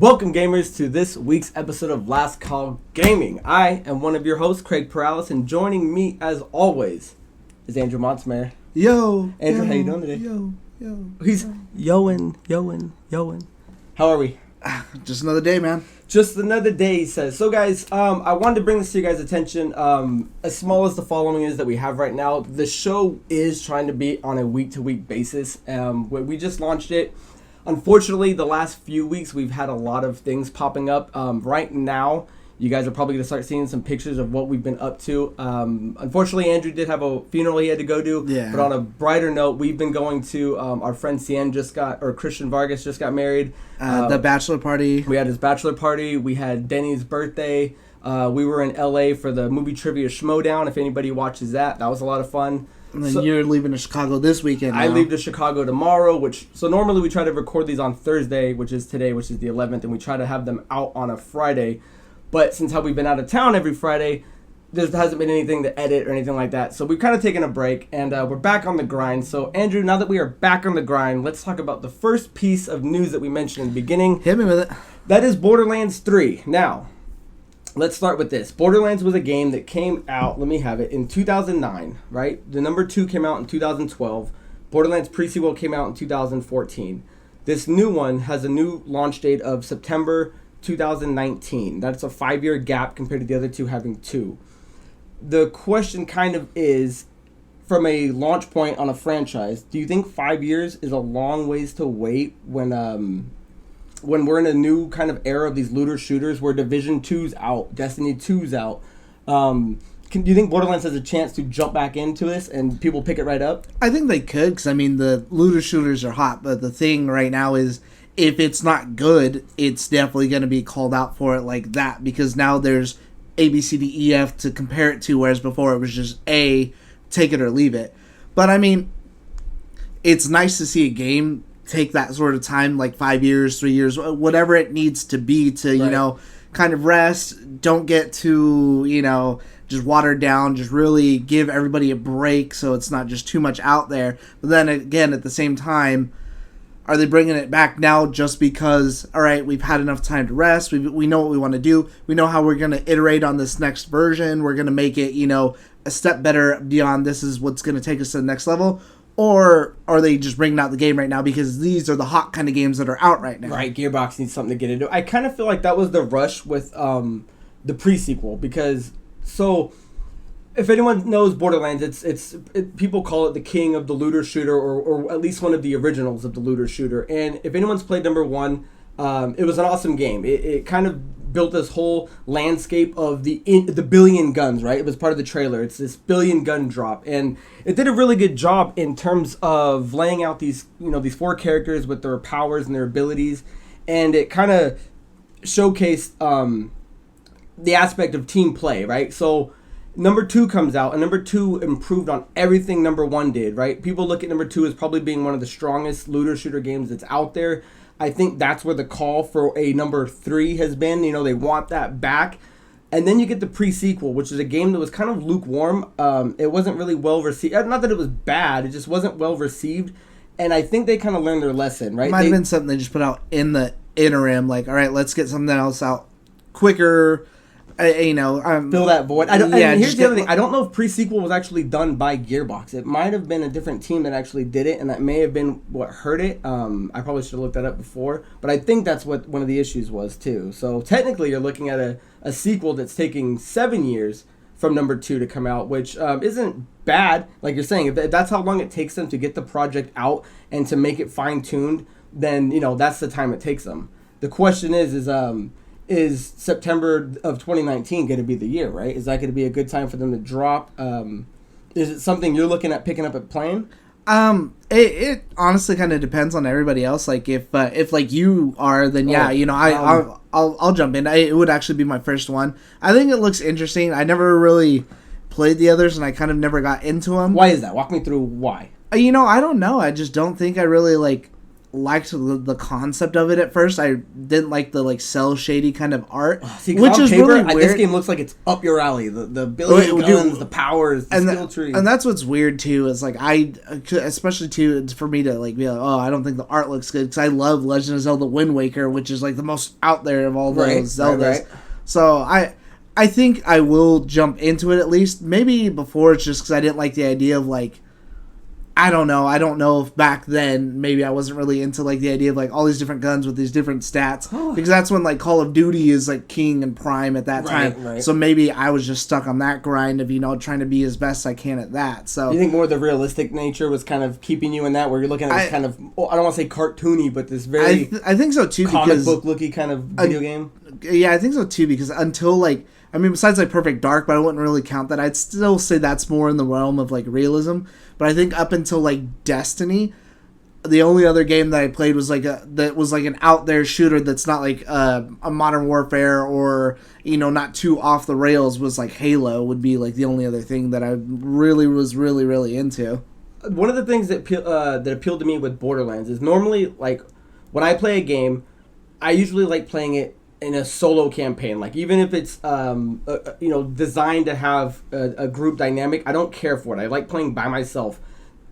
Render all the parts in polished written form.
Welcome, gamers, to this week's episode of Last Call Gaming. I am one of your hosts, Craig Perales, and joining me, as always, is Andrew Montsmayer. Yo, Andrew, how you doing today? He's yoing. How are we? Just another day, man. Just another day, he says. So, guys, I wanted to bring this to you guys' attention. As small as the following is that we have right now, the show is trying to be on a week-to-week basis. We just launched it. Unfortunately, the last few weeks, we've had a lot of things popping up. Right now, you guys are probably going to start seeing some pictures of what we've been up to. Unfortunately, Andrew did have a funeral he had to go to. Yeah. But on a brighter note, we've been going to our friend Christian Vargas just got married. The bachelor party. We had his bachelor party. We had Denny's birthday. We were in LA for the movie trivia Schmodown. If anybody watches that was a lot of fun. And then you're leaving to Chicago this weekend now. I leave to Chicago tomorrow, so normally we try to record these on Thursday, which is today, which is the 11th, and we try to have them out on a Friday. But since how we've been out of town every Friday, there hasn't been anything to edit or anything like that. So we've kind of taken a break, and we're back on the grind. So, Andrew, now that we are back on the grind, let's talk about the first piece of news that we mentioned in the beginning. Hit me with it. That is Borderlands 3. Now, let's start with this. Borderlands was a game that came out, let me have it, in 2009, right? The number 2 came out in 2012. Borderlands pre-sequel came out in 2014. This new one has a new launch date of September 2019. That's a 5-year gap compared to the other two having 2. The question kind of is, from a launch point on a franchise, do you think 5 years is a long ways to wait when we're in a new kind of era of these looter shooters where Division 2's out, Destiny 2's out? Do you think Borderlands has a chance to jump back into this and people pick it right up? I think they could, because, the looter shooters are hot, but the thing right now is, if it's not good, it's definitely going to be called out for it like that, because now there's A, B, C, D, E, F to compare it to, whereas before it was just A, take it or leave it. But, it's nice to see a game take that sort of time, like 5 years, 3 years, whatever it needs to be to, right, kind of rest, don't get too, just watered down, just really give everybody a break so it's not just too much out there. But then again, at the same time, are they bringing it back now just because, all right, we've had enough time to rest, we know what we want to do, we know how we're going to iterate on this next version, we're going to make it, a step better beyond this is what's going to take us to the next level? Or are they just bringing out the game right now because these are the hot kind of games that are out right now? Right, Gearbox needs something to get into. I kind of feel like that was the rush with the pre-sequel because, so, if anyone knows Borderlands, people call it the king of the looter shooter or at least one of the originals of the looter shooter. And if anyone's played number 1, it was an awesome game. It kind of built this whole landscape of the billion guns, right? It was part of the trailer. It's this billion gun drop, and it did a really good job in terms of laying out these 4 characters with their powers and their abilities, and it kind of showcased the aspect of team play, right? So number 2 comes out, and number 2 improved on everything number 1 did, right? People look at number 2 as probably being one of the strongest looter shooter games that's out there. I think that's where the call for a number 3 has been. They want that back. And then you get the pre-sequel, which is a game that was kind of lukewarm. It wasn't really well received. Not that it was bad. It just wasn't well received. And I think they kind of learned their lesson, right? It might have been something they just put out in the interim. Like, all right, let's get something else out quicker. Fill that void. And here's the other thing. I don't know if pre-sequel was actually done by Gearbox. It might have been a different team that actually did it, and that may have been what hurt it. I probably should have looked that up before, but I think that's what one of the issues was too. So technically, you're looking at a sequel that's taking 7 years from number 2 to come out, which isn't bad. Like you're saying, if that's how long it takes them to get the project out and to make it fine-tuned, then that's the time it takes them. The question is September of 2019 going to be the year, right? Is that going to be a good time for them to drop? Is it something you're looking at picking up and playing? It honestly kind of depends on everybody else. Like if like you are, then yeah, I'll jump in. It would actually be my first one. I think it looks interesting. I never really played the others, and I kind of never got into them. Why is that? Walk me through why. I don't know. I just don't think I really liked the concept of it at first. I didn't like the like cell shady kind of art, See, which is paper, really weird. This game looks like it's up your alley. The ability guns, the powers, the skill tree, and that's what's weird too. Is like especially too for me to like be like, oh, I don't think the art looks good because I love Legend of Zelda: Wind Waker, which is like the most out there of all those Zeldas. Right. So I think I will jump into it at least. Maybe before it's just because I didn't like the idea of like. I don't know if back then maybe I wasn't really into like the idea of like all these different guns with these different stats because that's when like Call of Duty is like king and prime at that time. Right. So maybe I was just stuck on that grind of trying to be as best I can at that. So you think more the realistic nature was kind of keeping you in that where you're looking at this kind of I don't want to say cartoony but this very I think so too comic book looky kind of video game. Yeah, I think so too because until like besides like Perfect Dark, but I wouldn't really count that. I'd still say that's more in the realm of like realism. But I think up until like Destiny, the only other game that I played was like an out there shooter that's not like a Modern Warfare or not too off the rails was like Halo would be like the only other thing that I really was really into. One of the things that appealed to me with Borderlands is normally like when I play a game, I usually like playing it in a solo campaign, like even if it's designed to have a group dynamic, I don't care for it. I like playing by myself.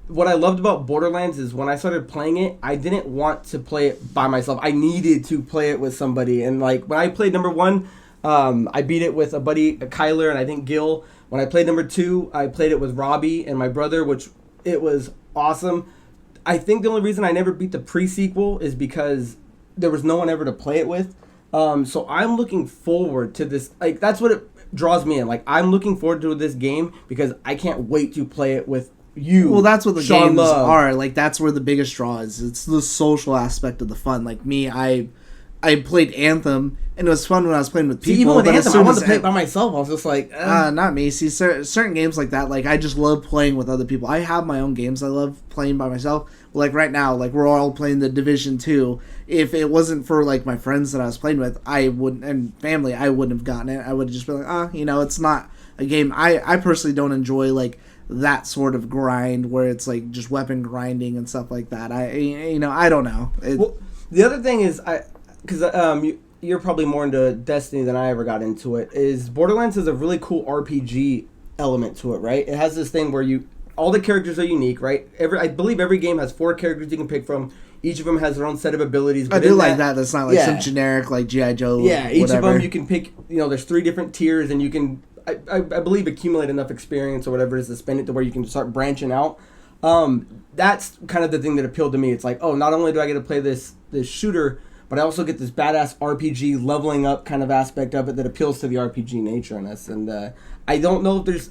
What I loved about Borderlands is when I started playing it, I didn't want to play it by myself. I needed to play it with somebody. And like when I played number 1, I beat it with a buddy, Kyler, and I think Gil. When I played number 2, I played it with Robbie and my brother, which it was awesome. I think the only reason I never beat the pre-sequel is because there was no one ever to play it with. So I'm looking forward to this. Like that's what it draws me in. Like I'm looking forward to this game because I can't wait to play it with you. Well, that's what the games are. Like that's where the biggest draw is. It's the social aspect of the fun. Like me, I played Anthem, and it was fun when I was playing with people. See, even with Anthem, I wanted to play it by myself. I was just like, not me. See, certain games like that, like I just love playing with other people. I have my own games I love playing by myself. Like right now, like we're all playing the Division 2. If it wasn't for like my friends that I was playing with, I wouldn't, and family, I wouldn't have gotten it. I would have just been like, it's not a game. I personally don't enjoy like that sort of grind where it's like just weapon grinding and stuff like that. I don't know. Well, the other thing is because you're probably more into Destiny than I ever got into it, is Borderlands has a really cool RPG element to it, right? It has this thing where all the characters are unique, right? I believe every game has 4 characters you can pick from. Each of them has their own set of abilities. I do like that. That's not like some generic like G.I. Joe. Yeah, each of them you can pick. There's 3 different tiers, and you can, I believe, accumulate enough experience or whatever it is to spend it to where you can start branching out. That's kind of the thing that appealed to me. It's like, not only do I get to play this shooter, but I also get this badass RPG leveling up kind of aspect of it that appeals to the RPG nature in us. And I don't know if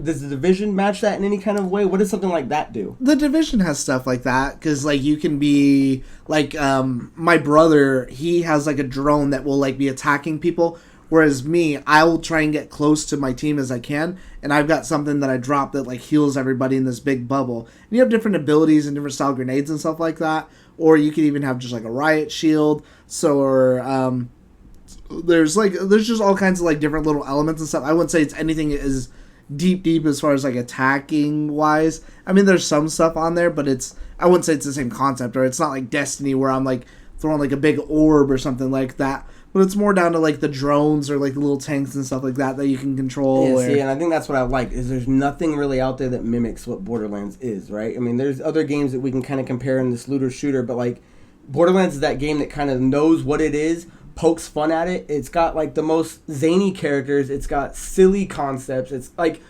does the Division match that in any kind of way? What does something like that do? The Division has stuff like that because like you can be like my brother, he has like a drone that will like be attacking people. Whereas me, I will try and get close to my team as I can, and I've got something that I drop that like heals everybody in this big bubble. And you have different abilities and different style grenades and stuff like that. Or you can even have just like a riot shield. There's just all kinds of like different little elements and stuff. I wouldn't say it's anything as deep as far as like attacking wise. I mean, there's some stuff on there, but I wouldn't say it's the same concept, or it's not like Destiny where I'm like throwing like a big orb or something like that. But it's more down to like the drones or like the little tanks and stuff like that you can control. Yeah, and I think that's what I like is there's nothing really out there that mimics what Borderlands is, right? I mean, there's other games that we can kind of compare in this looter shooter, but like Borderlands is that game that kind of knows what it is, pokes fun at it. It's got like the most zany characters. It's got silly concepts. It's like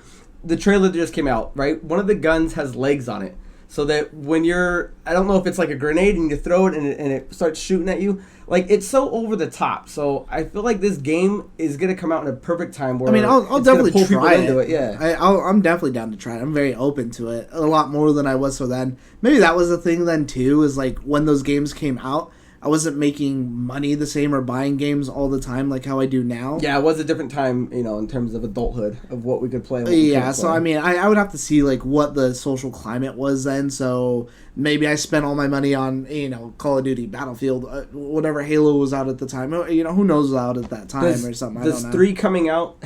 the trailer that just came out, right? One of the guns has legs on it. So that when I don't know if it's like a grenade and you throw it and it starts shooting at you. Like, it's so over the top. So I feel like this game is going to come out in a perfect time where I'll definitely pull try people into it. Yeah. I'm definitely down to try it. I'm very open to it. A lot more than I was so then. Maybe that was the thing then, too, is like when those games came out, I wasn't making money the same or buying games all the time like how I do now. Yeah, it was a different time, in terms of adulthood of what we could play. So I mean, I would have to see like what the social climate was then. So maybe I spent all my money on Call of Duty, Battlefield, whatever Halo was out at the time. Who knows was out at that time or something. Does 3 coming out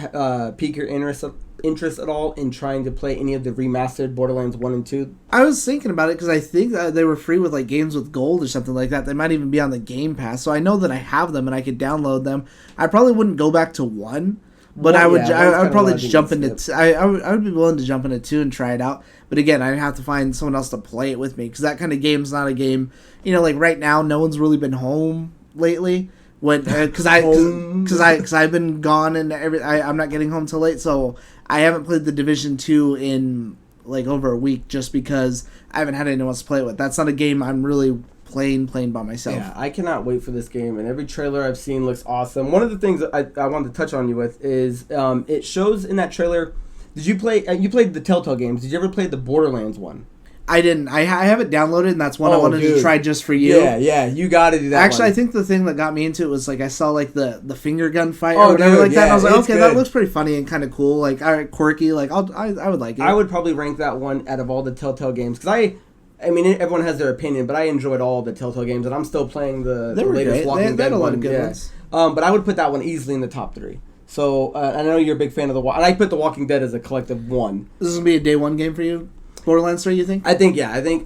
pique your interest interest at all in trying to play any of the remastered Borderlands 1 and 2? I was thinking about it because I think they were free with like games with gold or something like that. They might even be on the Game Pass, so I know that I have them and I could download them. I probably wouldn't go back to 1, but I would probably just jump into I would be willing to jump into 2 and try it out. But again, I'd have to find someone else to play it with me because that kind of game's not a game. You know, like right now, no one's really been home lately. Because I've been gone and I'm not getting home till late, so I haven't played the Division 2 in like over a week just because I haven't had anyone else to play it with. That's not a game I'm really playing by myself. Yeah, I cannot wait for this game, and every trailer I've seen looks awesome. One of the things I wanted to touch on you with is it shows in that trailer. Did you play? You played the Telltale games. Did you ever play the Borderlands one? I didn't. I have it downloaded, and that's one I wanted to try just for you. Yeah, you got to do that. Actually, one. I think the thing that got me into it was like I saw like the finger gun fight or whatever like that. And I was like, okay, that looks pretty funny and kind of cool, like quirky. Like I would like it. I would probably rank that one out of all the Telltale games because I mean everyone has their opinion, but I enjoyed all the Telltale games, and I'm still playing the latest Walking Dead one. Good ones. But I would put that one easily in the top 3. So I know you're a big fan of and I put The Walking Dead as a collective 1. This is gonna be a day 1 game for you. Borderlands 3, you think? I think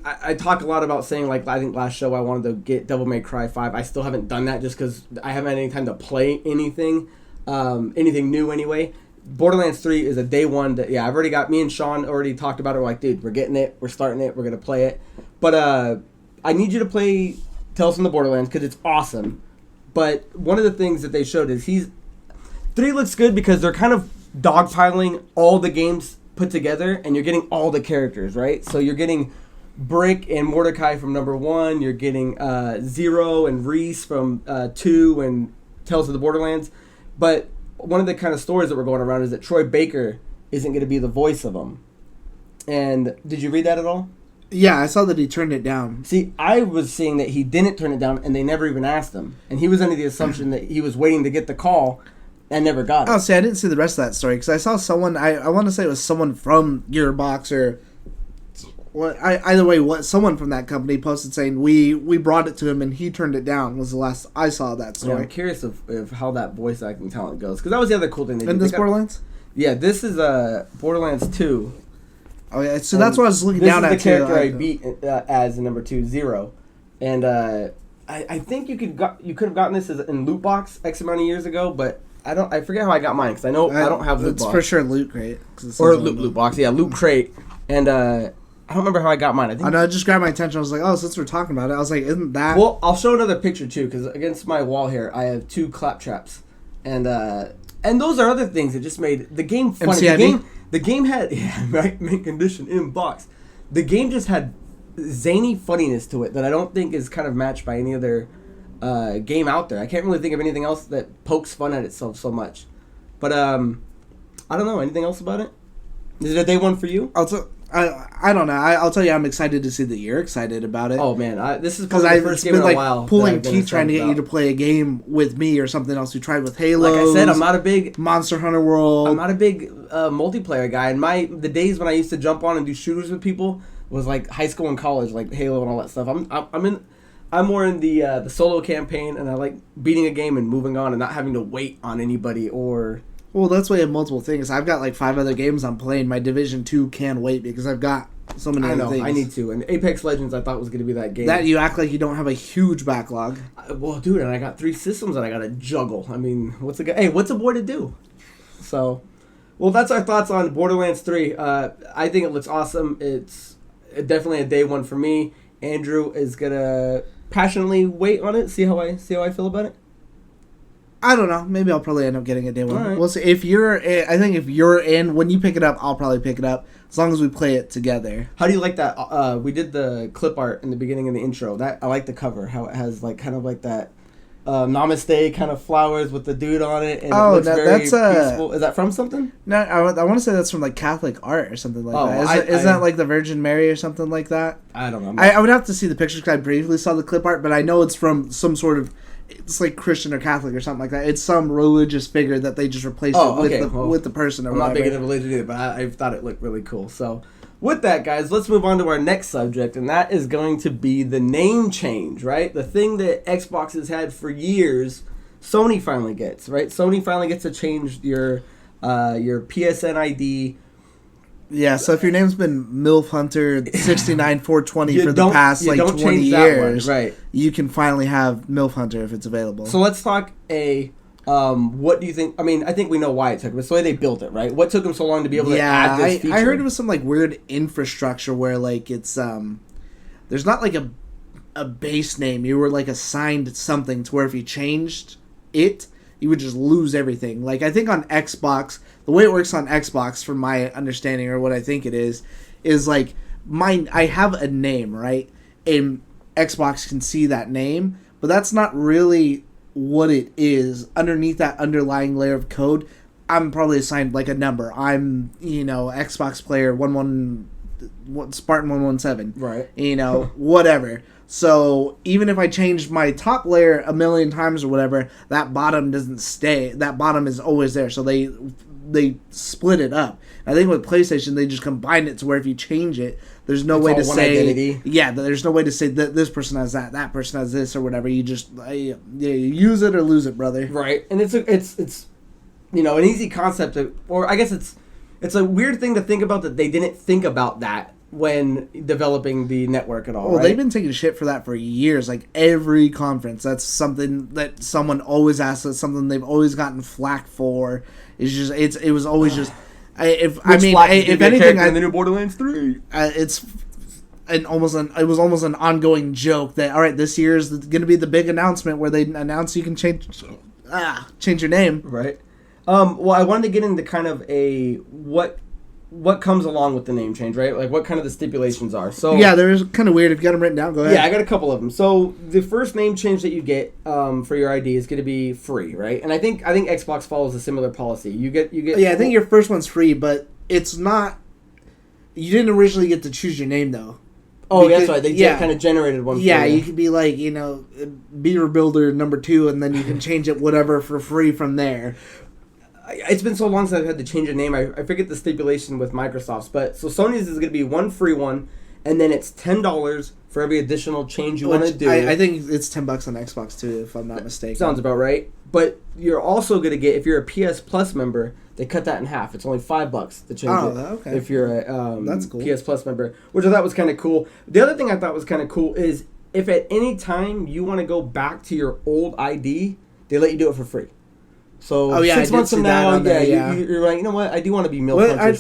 I talk a lot about saying, like, I think last show I wanted to get Devil May Cry 5. I still haven't done that just because I haven't had any time to play anything new anyway. Borderlands 3 is a day 1 that, I've already got, me and Sean already talked about it. We're like, dude, we're getting it, we're starting it, we're going to play it. But I need you to play Tales from the Borderlands because it's awesome. But one of the things that they showed is 3 looks good because they're kind of dogpiling all the games put together, and you're getting all the characters, right? So you're getting Brick and Mordecai from number 1. You're getting Zero and Reese from 2 and Tales of the Borderlands. But one of the kind of stories that were going around is that Troy Baker isn't going to be the voice of them. And did you read that at all? Yeah, I saw that he turned it down. See, I was seeing that he didn't turn it down, and they never even asked him. And he was under the assumption that he was waiting to get the call, and never got it. Oh, see, I didn't see the rest of that story because I saw someone. I want to say it was someone from Gearbox or either way, someone from that company posted saying we brought it to him and he turned it down. Was the last I saw that story. Yeah, I'm curious of how that voice acting talent goes because that was the other cool thing they did. And this Borderlands? Yeah, this is Borderlands 2. Oh yeah, so that's what I was looking down at. This is the character I beat as number 2, Zero, and I think you could have gotten this in Loot Box X amount of years ago, but. I forget how I got mine because I know I don't have Loot Box. It's for sure Loot Crate. Or Loot Box, yeah, Loot Crate. And I don't remember how I got mine. I know, it just grabbed my attention. I was like, oh, since we're talking about it, I was like, isn't that... Well, I'll show another picture too because against my wall here, I have 2 claptraps. And those are other things that just made the game funny. The game had... Yeah, right, mint condition in box. The game just had zany funniness to it that I don't think is kind of matched by any other... game out there. I can't really think of anything else that pokes fun at itself so much. But I don't know. Anything else about it? Is it a day 1 for you? I don't know. I'll tell you, I'm excited to see that you're excited about it. Oh man, this is probably the first game in a while. Pulling teeth trying to get you to play a game with me or something else. We tried with Halo. Like I said, I'm not a big Monster Hunter World. I'm not a big multiplayer guy. And the days when I used to jump on and do shooters with people was like high school and college, like Halo and all that stuff. I'm more in the solo campaign, and I like beating a game and moving on and not having to wait on anybody or... Well, that's why I have multiple things. I've got like 5 other games I'm playing. My Division 2 can't wait because I've got so many other things. I need to. And Apex Legends I thought was going to be that game. That you act like you don't have a huge backlog. Well, dude, and I got 3 systems that I got to juggle. I mean, what's a boy to do? So, well, that's our thoughts on Borderlands 3. I think it looks awesome. It's definitely a day 1 for me. Andrew is going to... passionately wait on it, see how I feel about it. I don't know. Maybe I'll probably end up getting a day 1. Right. We'll see. I think if you're in, when you pick it up, I'll probably pick it up as long as we play it together. How do you like that? We did the clip art in the beginning of the intro. That I like the cover. How it has like kind of like that namaste kind of flowers with the dude on it, and it looks very peaceful. Is that from something? No, I want to say that's from like Catholic art or something like that. Is that like the Virgin Mary or something like that? I don't know. I would have to see the pictures because I briefly saw the clip art, but I know it's from some sort of, it's like Christian or Catholic or something like that. It's some religious figure that they just replaced with the person. Or I'm not big into religion either, but I thought it looked really cool. So with that, guys, let's move on to our next subject, and that is going to be the name change, right? The thing that Xbox has had for years, Sony finally gets, right? Sony finally gets to change your your PSN ID. Yeah, so if your name's been MILF Hunter 69420 for the past like 20 that years, one, right? You can finally have MILF Hunter if it's available. So let's talk what do you think? I mean, I think we know why it took them. It's the way they built it, right? What took them so long to be able to add this feature? I heard it was some like weird infrastructure where like it's there's not like a base name. You were like assigned something to where if you changed it, you would just lose everything. Like I think on Xbox, the way it works on Xbox, from my understanding or what I think it is like I have a name, right? And Xbox can see that name, but that's not really what it is. Underneath that underlying layer of code, I'm probably assigned like a number. I'm, Xbox player 11 Spartan 117. Right. Whatever. So even if I changed my top layer a million times or whatever, that bottom doesn't stay. That bottom is always there. So they split it up. I think with PlayStation, they just combined it to where if you change it, there's no way to say identity. Yeah, there's no way to say that this person has that person has this or whatever. You just you use it or lose it, brother. Right, and it's an easy concept, or I guess it's a weird thing to think about that they didn't think about that when developing the network at all. Well, right? They've been taking shit for that for years. Like every conference, that's something that someone always asks. That's something they've always gotten flack for. It's just it was always just. If anything, in the new Borderlands 3, it was almost an ongoing joke that all right, this year is going to be the big announcement where they announce you can change your name. Right. Well, I wanted to get into kind of what comes along with the name change, right? Like what kind of the stipulations are. So yeah, there's kind of weird. If you got them written down, go ahead. Yeah, I got a couple of them. So the first name change that you get for your ID is going to be free, right? And I think Xbox follows a similar policy. You get. Yeah, I think your first one's free, but it's not. You didn't originally get to choose your name though. Oh, because, that's right. They kind of generated one. Yeah, you could be like Beaver Builder #2, and then you can change it whatever for free from there. It's been so long since I've had to change a name. I forget the stipulation with Microsoft's, but so Sony's is going to be one free one, and then it's $10 for every additional change you want to do. I think it's $10 on Xbox too, if I'm not mistaken. Sounds about right. But you're also going to get, if you're a PS Plus member, they cut that in half. It's only $5 to change it. Okay. If you're a that's cool. PS Plus member, which I thought was kind of cool. The other thing I thought was kind of cool is if at any time you want to go back to your old ID, they let you do it for free. So 6 months from now, you're like, you know what? I do want to be MILF Hunter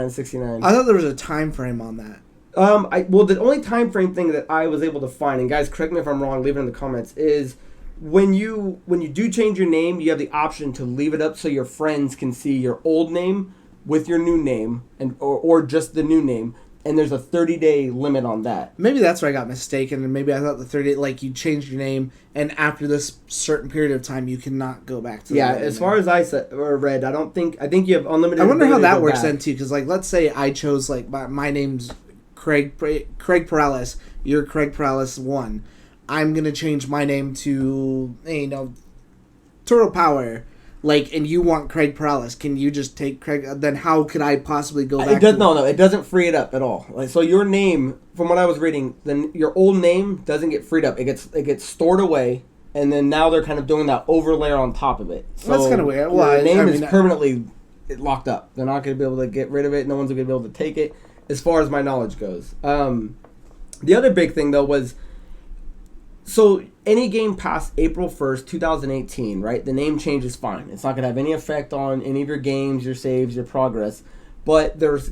69. I thought there was a time frame on that. Well, the only time frame thing that I was able to find, and guys, correct me if I'm wrong, leave it in the comments, is when you do change your name, you have the option to leave it up so your friends can see your old name with your new name, or just the new name. And there's a 30-day limit on that. Maybe that's where I got mistaken, and maybe I thought the 30, like you changed your name, and after this certain period of time, you cannot go back to. Yeah, as far as I read, I think you have unlimited. I wonder how that works then too, because like let's say I chose like my name's Craig Perales. You're Craig Perales 1. I'm gonna change my name to Turtle Power. Like, and you want Craig Perales? Can you just take Craig? Then how could I possibly go back? No, it doesn't free it up at all. Like, so your name, from what I was reading, then your old name doesn't get freed up. It gets stored away, and then now they're kind of doing that overlay on top of it. So that's kind of weird. Well, your name is permanently locked up. They're not going to be able to get rid of it. No one's going to be able to take it, as far as my knowledge goes. The other big thing though was, so any game past April 1st, 2018, right? The name change is fine. It's not going to have any effect on any of your games, your saves, your progress. But there's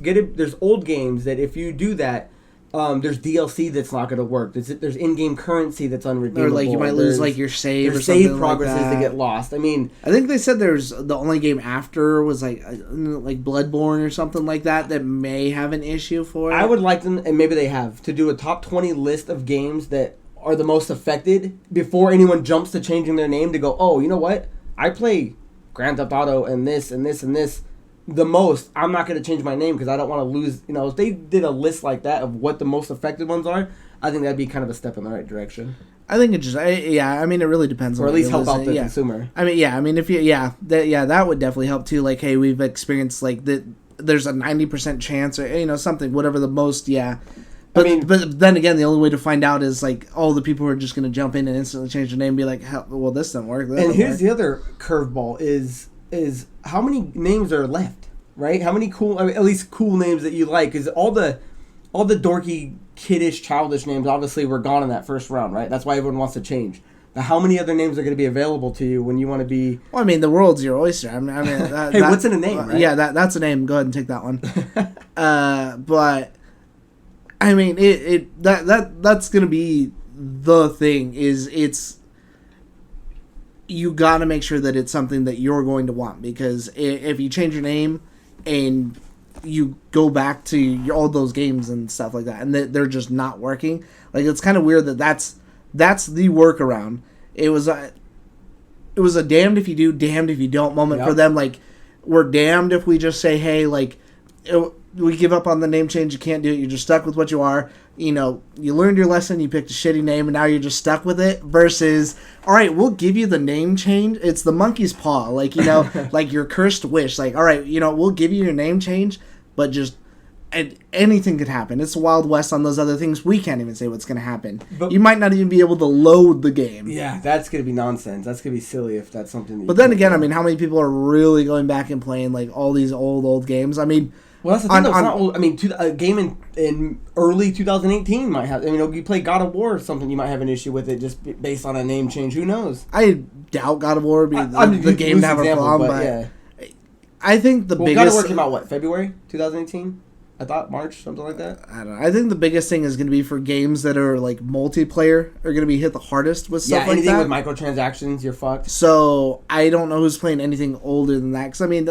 old games that if you do that, there's DLC that's not going to work. There's in-game currency that's unredeemable. Or like you might lose like your save or something save progresses like that. That get lost. I mean, I think they said there's the only game after was like Bloodborne or something like that may have an issue for it. I would like them, and maybe they have, to do a top 20 list of games that are the most affected before anyone jumps to changing their name to go, oh, you know what? I play Grand Theft Auto and this and this and this the most. I'm not going to change my name because I don't want to lose. If they did a list like that of what the most affected ones are, I think that'd be kind of a step in the right direction. I think it just, I mean, it really depends on. Or at least help out the consumer. I mean, if you, that would definitely help too. Like, hey, we've experienced like that. There's a 90% chance, or something, whatever the most, yeah. But then again, the only way to find out is like all the people who are just going to jump in and instantly change their name and be like, well, this doesn't work. And here's the other curveball is is how many names are left, right? How many cool, I mean, at least cool names that you like? Because all the dorky, kiddish, childish names obviously were gone in that first round, right? That's why everyone wants to change. But how many other names are going to be available to you when you want to be? Well, I mean, the world's your oyster. I mean, hey, what's in a name? Right? Yeah, that's a name. Go ahead and take that one. But I mean, that's going to be the thing. It's you got to make sure that it's something that you're going to want, because if you change your name and you go back to all those games and stuff like that, and they're just not working, like, it's kind of weird that's the workaround. It was a damned if you do, damned if you don't moment for them. Like, we're damned if we just say, hey, like, we give up on the name change. You can't do it. You're just stuck with what you are. You know, you learned your lesson. You picked a shitty name, and now you're just stuck with it. Versus, all right, we'll give you the name change. It's the monkey's paw, like, you know, like your cursed wish. Like, all right, you know, we'll give you your name change, but just anything could happen. It's the Wild West on those other things. We can't even say what's going to happen. But you might not even be able to load the game. Yeah, that's going to be nonsense. That's going to be silly if that's something. But then again, I mean, how many people are really going back and playing like all these old games? I mean, well, that's the thing. It's not old. I mean, a game in early 2018 might have. I mean, you play God of War or something, you might have an issue with it just based on a name change. Who knows? I doubt God of War would be the game to have a problem. But yeah. I think the biggest. God of War came out what, February 2018? I thought March, something like that. I don't know. I think the biggest thing is going to be for games that are like multiplayer are going to be hit the hardest with stuff like that. Yeah, anything with microtransactions, you're fucked. So I don't know who's playing anything older than that. Because I mean,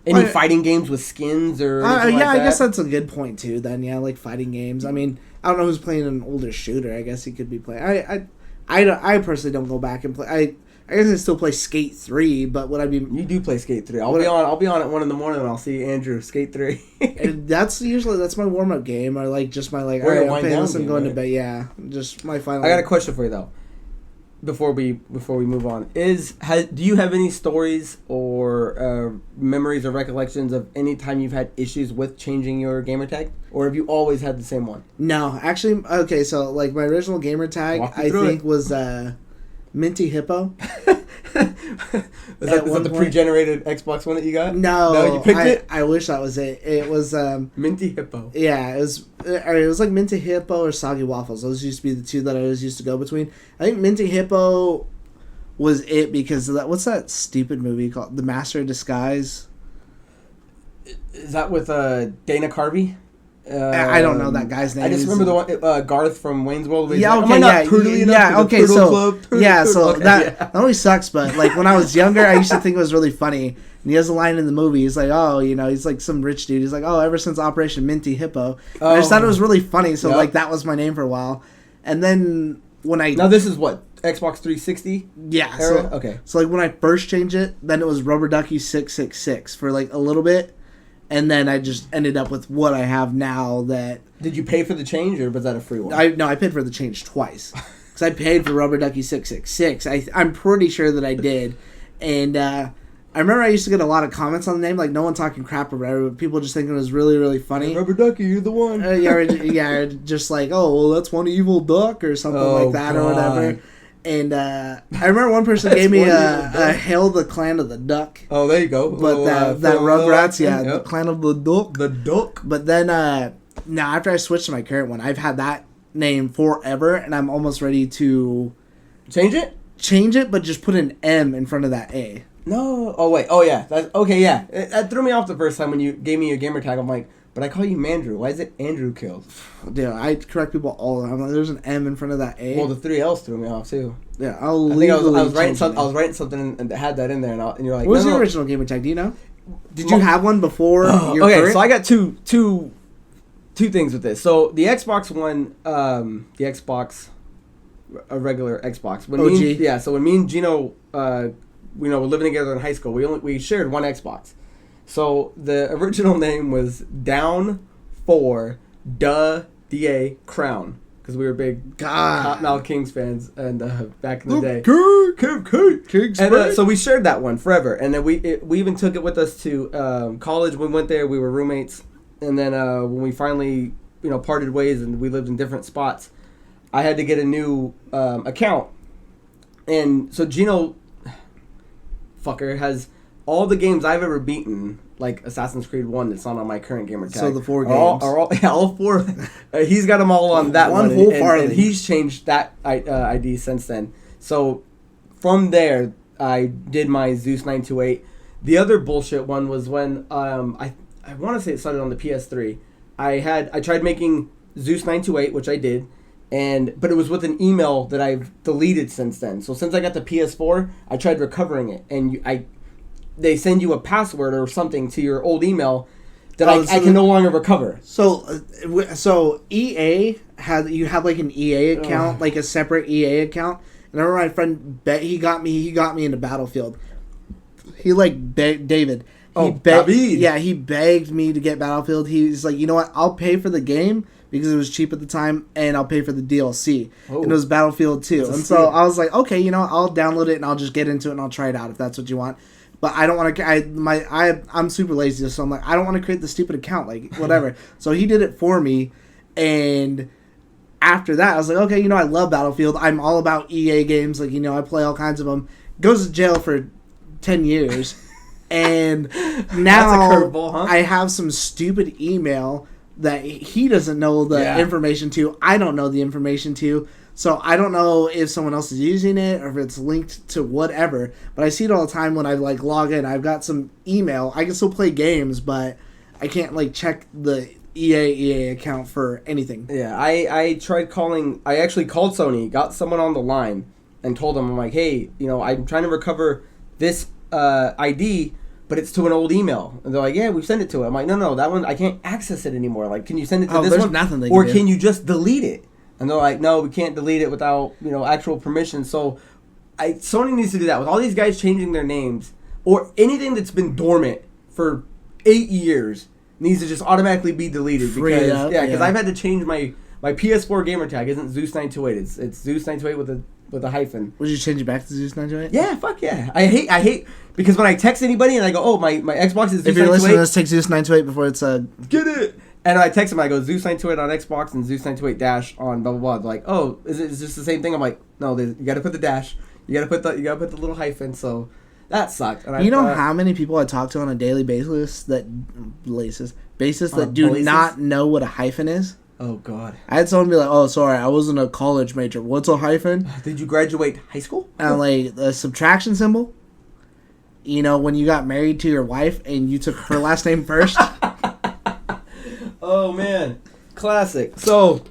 any fighting games with skins or anything like that? I guess that's a good point too. Then like fighting games. I mean, I don't know who's playing an older shooter. I guess he could be playing. I personally don't go back and play. I guess I still play Skate 3, but would I be... You do play Skate 3. I'll be on at 1 in the morning and I'll see Andrew Skate 3. And that's my warm-up game, or like just my like, all right, I'm playing this and going to bed. Yeah, just my final... I got a question for you though. Before we move on, do you have any stories or memories or recollections of any time you've had issues with changing your gamer tag, or have you always had the same one? No, actually, okay. So like my original gamer tag, I think was Minty Hippo. Is that the pre-generated Xbox One that you got? No, you picked it. I wish that was it. It was Minty Hippo. Yeah, it was like Minty Hippo or Soggy Waffles. Those used to be the two that I always used to go between. I think Minty Hippo was it because of that. What's that stupid movie called? The Master of Disguise. Is that with Dana Carvey? I don't know that guy's name. I just remember the one Garth from Wayne's World. Yeah, okay, that always sucks. But like when I was younger, I used to think it was really funny. And he has a line in the movie. He's like, oh, you know, he's like some rich dude. He's like, oh, ever since Operation Minty Hippo. And I just thought it was really funny. So like that was my name for a while. And then when now this is what, Xbox 360. Yeah. Era? So like when I first changed it, then it was Rubber Ducky 666 for like a little bit. And then I just ended up with what I have now. That did you pay for the change, or was that a free one? I paid for the change twice because I paid for Rubber Ducky 666. I'm pretty sure that I did, and I remember I used to get a lot of comments on the name, like no one talking crap or whatever, but people just thinking it was really, really funny. Rubber Ducky, you're the one. Just like, oh well, that's one evil duck or something like that, God. Or whatever. And I remember one person gave me a Hail the Clan of the Duck. Oh, there you go. But that Rugrats, the Clan of the Duck. The Duck. But then, now after I switched to my current one, I've had that name forever, and I'm almost ready to... Change it? Change it, but just put an M in front of that A. No. Oh, wait. Oh, yeah. Okay, yeah. That threw me off the first time when you gave me your gamer tag. I'm like... But I call you Mandrew. Why is it Andrew Kills? Dude, I correct people all the time. Like, there's an M in front of that A. Well, the 3 L's threw me off too. Yeah, I was writing something and had that in there, and you're like, what was your original gamer tag? Do you know? Did you have one before? Your current? So I got two things with this. So the Xbox One, the Xbox, a regular Xbox. When OG. So when me and Gino, were living together in high school, we shared one Xbox. So the original name was Down for DA Crown, because we were big Cottonmouth Kings fans and back in the day. Kings. And so we shared that one forever, and then we even took it with us to college. When we went there, we were roommates, and then when we finally parted ways and we lived in different spots, I had to get a new account, and so Gino, fucker, has all the games I've ever beaten, like Assassin's Creed 1, that's not on my current gamer tag. So the 4 games. All 4. He's got them all on that one. Whole and he's changed that ID since then. So from there, I did my Zeus 928. The other bullshit one was when I want to say it started on the PS3. I tried making Zeus 928, which I did, but it was with an email that I've deleted since then. So since I got the PS4, I tried recovering it, and they send you a password or something to your old email that I can no longer recover. So EA you have like an EA account, like a separate EA account. And I remember my friend he got me into Battlefield. He David. David. Yeah, he begged me to get Battlefield. He's like, you know what? I'll pay for the game because it was cheap at the time, and I'll pay for the DLC. And it was Battlefield 2. And so I was like, okay, you know, I'll download it and I'll just get into it and I'll try it out if that's what you want. But I don't want to. I'm super lazy, so I'm like, I don't want to create the stupid account, like whatever. So he did it for me, and after that, I was like, okay, you know, I love Battlefield. I'm all about EA games, like, you know, I play all kinds of them. Goes to jail for 10 years, and now that's a curveball, huh? I have some stupid email that he doesn't know the information to. I don't know the information to. So I don't know if someone else is using it or if it's linked to whatever. But I see it all the time when I like log in. I've got some email. I can still play games, but I can't like check the EA account for anything. Yeah, I tried calling. I actually called Sony, got someone on the line, and told them, I'm like, hey, you know, I'm trying to recover this ID, but it's to an old email. And they're like, yeah, we've sent it to it. I'm like, no, that one, I can't access it anymore. Like, can you send it to this there's one? Nothing they or can do. Can you just delete it? And they're like, no, we can't delete it without, you know, actual permission. So Sony needs to do that. With all these guys changing their names, or anything that's been dormant for 8 years needs to just automatically be deleted. Because I've had to change my PS4 gamer tag. Isn't Zeus 928. It's Zeus 928 with a hyphen. Would you change it back to Zeus 928? Yeah, fuck yeah. I hate because when I text anybody and I go, oh, my Xbox is Zeus 928. If you're listening to this, take Zeus 928 before it's get it. And I text him, I go, Zeus 928 on Xbox and Zeus 928 dash on blah, blah, blah. They're like, oh, is it just the same thing? I'm like, no, you got to put the dash. You got to put the little hyphen. So that sucked. And you know how many people I talk to on a daily basis that do not know what a hyphen is? Oh, God. I had someone be like, oh, sorry, I wasn't a college major. What's a hyphen? Did you graduate high school? And like the subtraction symbol. You know, when you got married to your wife and you took her last name first. Oh, man. Classic. So,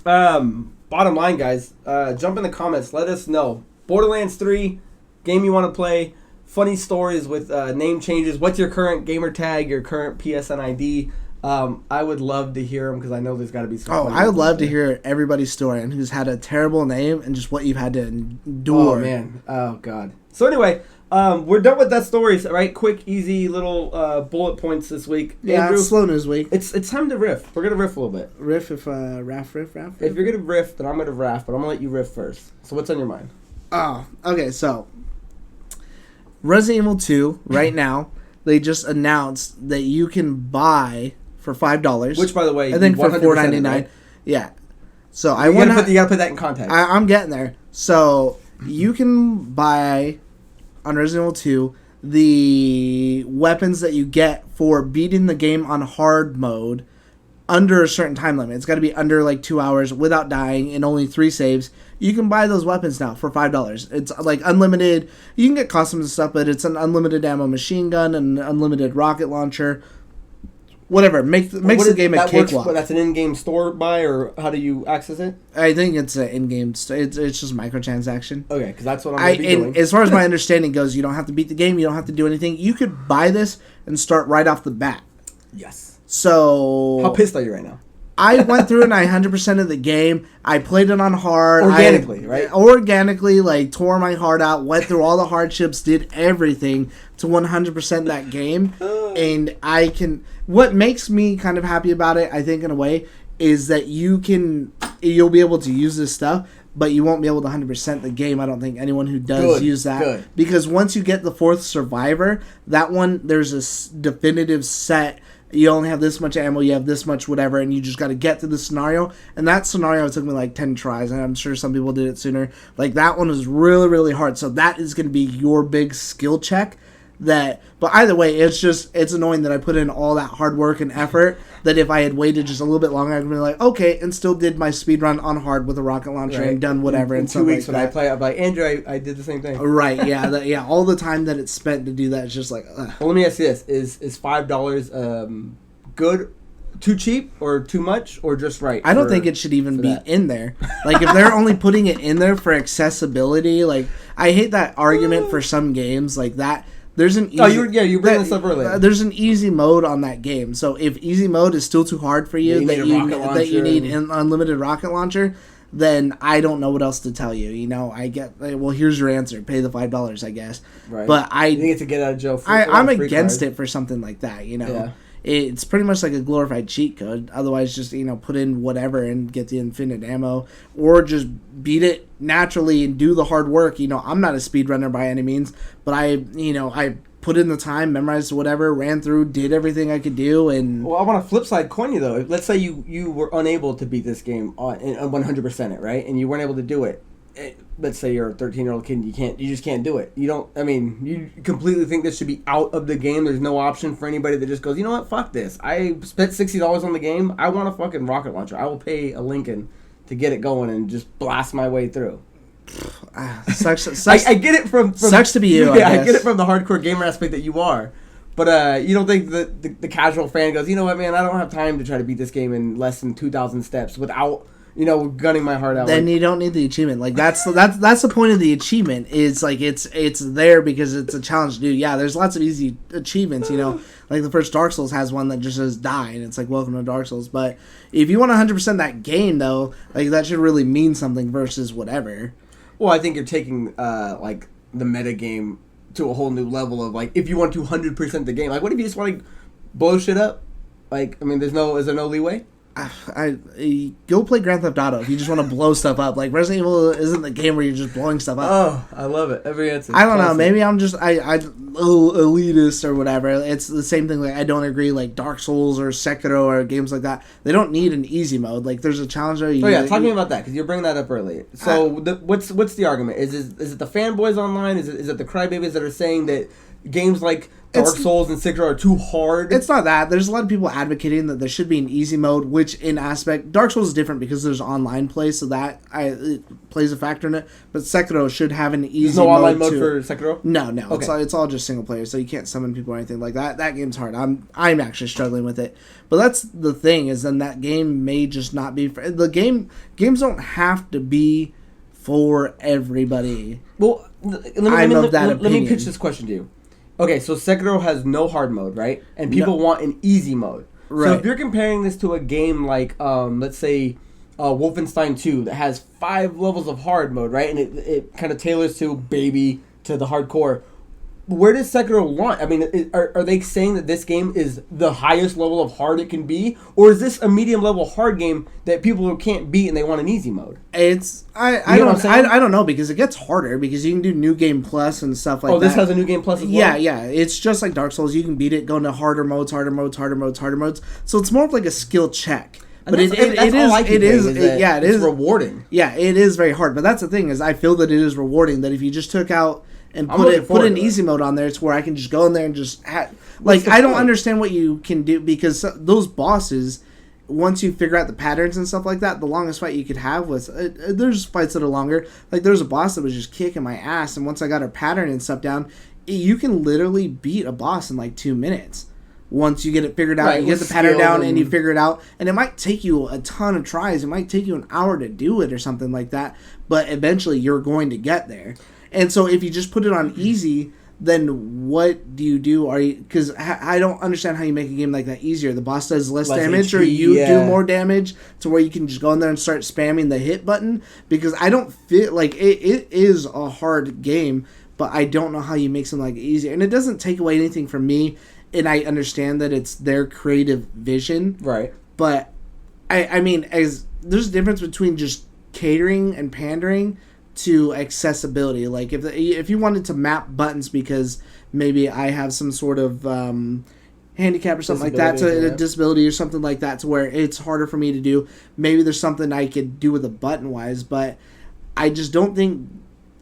bottom line, guys, jump in the comments. Let us know. Borderlands 3, game you want to play, funny stories with name changes. What's your current gamer tag, your current PSN ID? I would love to hear them because I know there's got to be some. Oh, I would love to hear everybody's story and who's had a terrible name and just what you've had to endure. Oh, man. Oh, God. So, anyway... we're done with that stories, right? Quick, easy little bullet points this week. Yeah, Andrew, it's slow news week. It's time to riff. We're gonna riff a little bit. Riff raff. If you're gonna riff, then I'm gonna raff, but I'm gonna let you riff first. So what's on your mind? Oh, okay. So Resident Evil 2 right now, they just announced that you can buy for $5. Which, by the way, I think for $4.99. Right? Yeah. So you gotta put that in context. I'm getting there. So you can buy on Resident Evil 2 the weapons that you get for beating the game on hard mode under a certain time limit. It's got to be under like 2 hours without dying and only 3 saves. You can buy those weapons now for $5. It's like unlimited. You can get customs and stuff, but it's an unlimited ammo machine gun and an unlimited rocket launcher. Whatever. Makes the game a cakewalk. That's an in-game store buy, or how do you access it? I think it's an in-game store. It's just microtransaction. Okay, because that's what I'm going to be doing. As far as my understanding goes, you don't have to beat the game. You don't have to do anything. You could buy this and start right off the bat. Yes. So... How pissed are you right now? I went through and I 100% of the game. I played it on hard. Organically, right? Organically, like, tore my heart out, went through all the hardships, did everything to 100% that game. And what makes me kind of happy about it, I think, in a way, is that you'll be able to use this stuff, but you won't be able to 100% the game. I don't think anyone who does use that. Good. Because once you get the 4th survivor, that one, there's a definitive set. You only have this much ammo, you have this much whatever, and you just got to get through the scenario. And that scenario took me like 10 tries, and I'm sure some people did it sooner. Like, that one was really, really hard. So that is going to be your big skill check that. But either way, it's annoying that I put in all that hard work and effort. That if I had waited just a little bit longer, I'd be like, okay, and still did my speed run on hard with a rocket launcher and done whatever. In and 2 weeks like when I play, I'm like, Andrew, I did the same thing. Right? Yeah, all the time that it's spent to do that is just like. Ugh. Well, let me ask you this: is $5 good? Too cheap or too much or just right? I don't think it should even be in there. Like, if they're only putting it in there for accessibility, like, I hate that argument for some games like that. There's an easy, you bring this up earlier. There's an easy mode on that game. So if easy mode is still too hard for you, that you need an unlimited rocket launcher, then I don't know what else to tell you. You know, I get, well, here's your answer. Pay the $5, I guess. Right. But you get to get out of jail free. I'm against it for something like that, you know. Yeah. It's pretty much like a glorified cheat code. Otherwise, just, you know, put in whatever and get the infinite ammo. Or just beat it naturally and do the hard work. You know, I'm not a speedrunner by any means. But I put in the time, memorized whatever, ran through, did everything I could do. And well, I want to flip side coin you, though. Let's say you were unable to beat this game on 100% it, right? And you weren't able to do it. Let's say you're a 13-year-old kid and you just can't do it. You completely think this should be out of the game. There's no option for anybody that just goes, you know what, fuck this. I spent $60 on the game. I want a fucking rocket launcher. I will pay a Lincoln to get it going and just blast my way through. Sucks. I get it from sucks to be you. Yeah, I get it from the hardcore gamer aspect that you are. But you don't think the casual fan goes, you know what, man, I don't have time to try to beat this game in less than 2,000 steps without... gunning my heart out. Then you don't need the achievement. Like that's the point of the achievement. Is like it's there because it's a challenge to do. Yeah, there's lots of easy achievements. You know, like the first Dark Souls has one that just says die, and it's like welcome to Dark Souls. But if you want 100% that game, though, like that should really mean something versus whatever. Well, I think you're taking like the meta game to a whole new level of like if you want to 100% the game. Like, what if you just want to blow shit up? Like, I mean, is there no leeway? I go play Grand Theft Auto if you just want to blow stuff up. Like Resident Evil isn't the game where you're just blowing stuff up. Oh, I love it. Every answer. I don't know. Maybe I'm just I elitist or whatever. It's the same thing. Like I don't agree. Like Dark Souls or Sekiro or games like that. They don't need an easy mode. Like there's a challenge there. Talk to me about that because you're bringing that up earlier. So what's the argument? Is it the fanboys online? Is it the crybabies that are saying that games like Dark Souls and Sekiro are too hard? It's not that. There's a lot of people advocating that there should be an easy mode, which in aspect, Dark Souls is different because there's online play, so that it plays a factor in it. But Sekiro should have an easy mode. There's no online mode for Sekiro? No. Okay. It's all just single player, so you can't summon people or anything like that. That game's hard. I'm actually struggling with it. But that's the thing, is then that game may just not be... Games don't have to be for everybody. Well, let me pitch this question to you. Okay, so Sekiro has no hard mode, right? And people want an easy mode. Right. So if you're comparing this to a game like, let's say, Wolfenstein 2 that has 5 levels of hard mode, right? And it kind of tailors to baby to the hardcore. Where does Sekiro launch? I mean, are they saying that this game is the highest level of hard it can be? Or is this a medium level hard game that people can't beat and they want an easy mode? I don't know because it gets harder because you can do New Game Plus and stuff like that. Oh, this has a New Game Plus as well? Yeah. It's just like Dark Souls. You can beat it, go into harder modes. So it's more of like a skill check. But it is rewarding. Yeah, it is very hard. But that's the thing is I feel that it is rewarding that if you just took out and put an easy mode on there, it's where I can just go in there and just I don't understand what you can do because those bosses, once you figure out the patterns and stuff like that, the longest fight you could have was there's fights that are longer. Like there's a boss that was just kicking my ass, and once I got her pattern and stuff down, you can literally beat a boss in like 2 minutes. Once you get it figured out, you get the pattern down and you figure it out. And it might take you a ton of tries. It might take you an hour to do it or something like that. But eventually you're going to get there. And so if you just put it on easy, then what do you do? Because I don't understand how you make a game like that easier. The boss does less damage, or you do more damage to where you can just go in there and start spamming the hit button. Because I don't feel like it is a hard game, but I don't know how you make something like easier. And it doesn't take away anything from me, and I understand that it's their creative vision. Right. But I mean, there's a difference between just catering and pandering to accessibility. Like if you wanted to map buttons because maybe I have some sort of handicap or something like that, to a disability or something like that, to where it's harder for me to do, maybe there's something I could do with a button wise. But I just don't think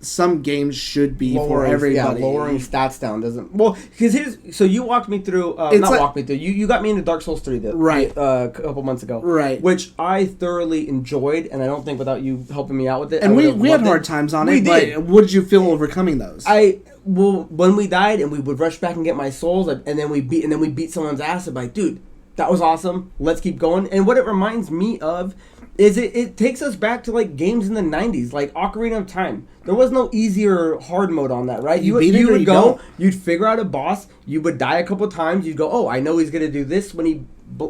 some games should be for everybody. Yeah, lowering stats down doesn't. Well, because so you walked me through. Walked me through. You got me into Dark Souls 3 a couple months ago, right? Which I thoroughly enjoyed, and I don't think without you helping me out with it, and we had hard times on it. But what did you feel overcoming those? When we died and we would rush back and get my souls, and then we beat someone's ass. I'm like, dude, that was awesome. Let's keep going. And what it reminds me of is it takes us back to like games in the 90s, like Ocarina of Time. There was no easy or hard mode on that, right? You would go, you'd figure out a boss, you would die a couple times, you'd go, oh, I know he's going to do this when he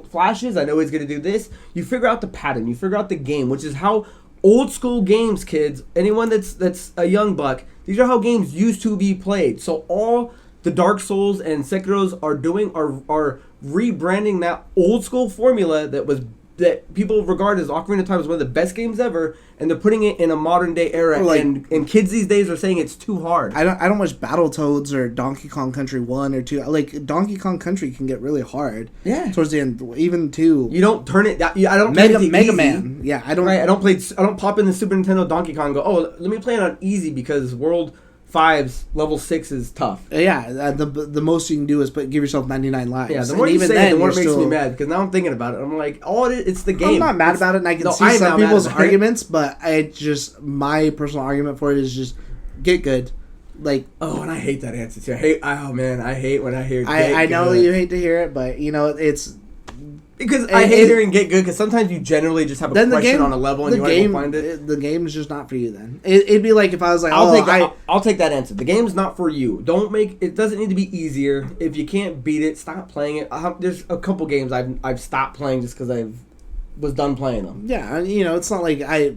flashes, I know he's going to do this. You figure out the pattern, you figure out the game, which is how old school games, kids, anyone that's a young buck, these are how games used to be played. So all the Dark Souls and Sekiro's are doing are rebranding that old school formula that people regard as Ocarina of Time as one of the best games ever, and they're putting it in a modern day era, and kids these days are saying it's too hard. I don't watch Battletoads or Donkey Kong Country 1 or 2. Like, Donkey Kong Country can get really hard. Yeah. Towards the end, even 2. You don't turn it down. I don't Mega easy. Man. Yeah, I don't. Right, I don't pop in the Super Nintendo Donkey Kong and go, oh, let me play it on easy because World 5's level 6 is tough. Yeah, the most you can do is give yourself 99 lives. Yeah, the more you say it, the more it makes me mad, because now I'm thinking about it. I'm like, it's the game. I'm not mad about it, and I can see some people's arguments, but my personal argument for it is just get good. Like, and I hate that answer too. I hate when I hear I know you hate to hear it, but it's because I hate hearing get good, because sometimes you generally just have a question on a level and you want to find it. The game is just not for you then. It'd be like if I was like, I'll take that answer. The game's not for you. It doesn't need to be easier. If you can't beat it, stop playing it. There's a couple games I've stopped playing just because I was done playing them. Yeah, it's not like I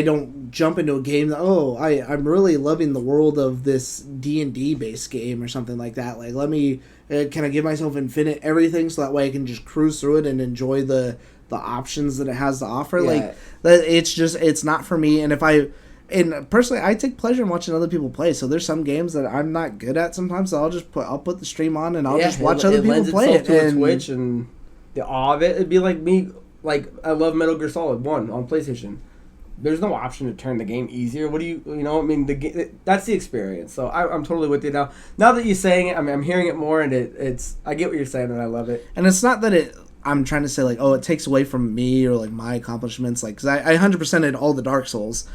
don't jump into a game that I'm really loving the world of this D&D based game or something like that. Like, let me can I give myself infinite everything so that way I can just cruise through it and enjoy the options that it has to offer. Yeah. Like, it's not for me. And personally, I take pleasure in watching other people play. So there's some games that I'm not good at sometimes. So I'll put the stream on and I'll just watch other people play it. To Twitch and the awe of it. It'd be like me. Like, I love Metal Gear Solid 1 on PlayStation. There's no option to turn the game easier. What do you I mean, that's the experience. So I'm totally with you now. Now that you're saying it, I'm hearing it more, and I get what you're saying, and I love it. And it's not that I'm trying to say, like, it takes away from me or, like, my accomplishments. Like, because I 100%ed all the Dark Souls.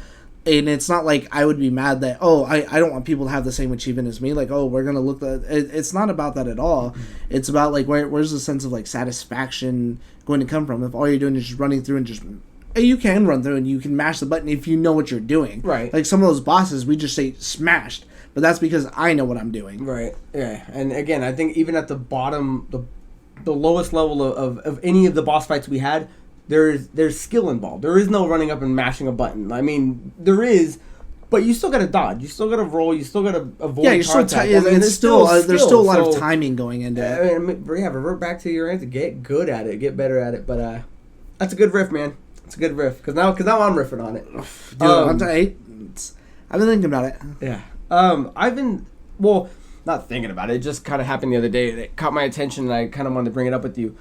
And it's not like I would be mad that, I don't want people to have the same achievement as me. Like, we're going to look at it. It's not about that at all. Mm-hmm. It's about, like, where's the sense of, like, satisfaction going to come from if all you're doing is just running through and just... You can run through and you can mash the button if you know what you're doing. Right. Like, some of those bosses, we just say smashed. But that's because I know what I'm doing. Right. Yeah. And, again, I think even at the bottom, the lowest level of any of the boss fights we had, there's skill involved. There is no running up and mashing a button. I mean, there is, but you still got to dodge. You still got to roll. You still got to avoid. Yeah, you're still. There's still a lot of timing going into it. I mean, revert back to your answer. Get good at it. Get better at it. But that's a good riff, man. It's a good riff because now I'm riffing on it. Dude, I've been thinking about it. Yeah. I've been not thinking about it. It just kind of happened the other day. It caught my attention, and I kind of wanted to bring it up with you.